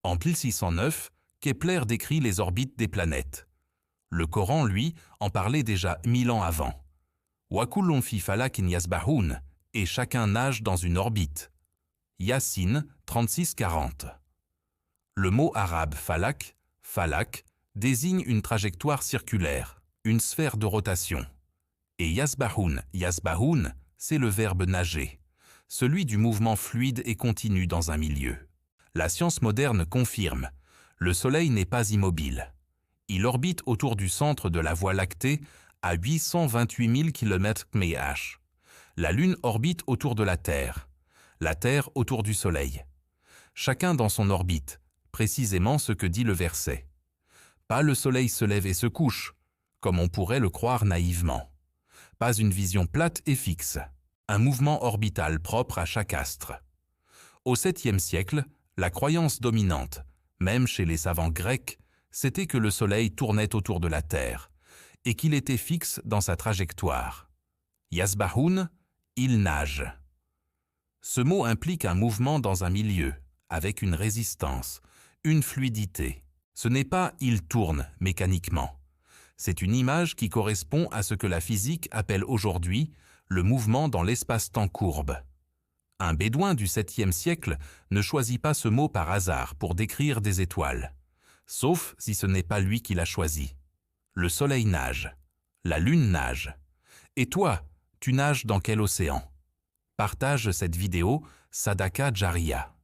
En 1609, Kepler décrit les orbites des planètes. Le Coran, lui, en parlait déjà 1000 ans avant. Wa kullun fi falakin yasbahoun, et chacun nage dans une orbite. Yassine 36-40. Le mot arabe falak, désigne une trajectoire circulaire, une sphère de rotation. Et yasbahoun, c'est le verbe nager, celui du mouvement fluide et continu dans un milieu. La science moderne confirme, le Soleil n'est pas immobile. Il orbite autour du centre de la Voie lactée à 828 000 km/h. La Lune orbite autour de la Terre autour du Soleil. Chacun dans son orbite, précisément ce que dit le verset. Pas le Soleil se lève et se couche, comme on pourrait le croire naïvement. Pas une vision plate et fixe, un mouvement orbital propre à chaque astre. Au 7e siècle, la croyance dominante, même chez les savants grecs, c'était que le Soleil tournait autour de la Terre et qu'il était fixe dans sa trajectoire. Yasbahoun, il nage. Ce mot implique un mouvement dans un milieu, avec une résistance, une fluidité. Ce n'est pas « il tourne » mécaniquement. C'est une image qui correspond à ce que la physique appelle aujourd'hui le mouvement dans l'espace-temps courbe. Un bédouin du 7e siècle ne choisit pas ce mot par hasard pour décrire des étoiles, sauf si ce n'est pas lui qui l'a choisi. Le Soleil nage, la Lune nage. Et toi, tu nages dans quel océan? Partage cette vidéo, Sadaka Jariya.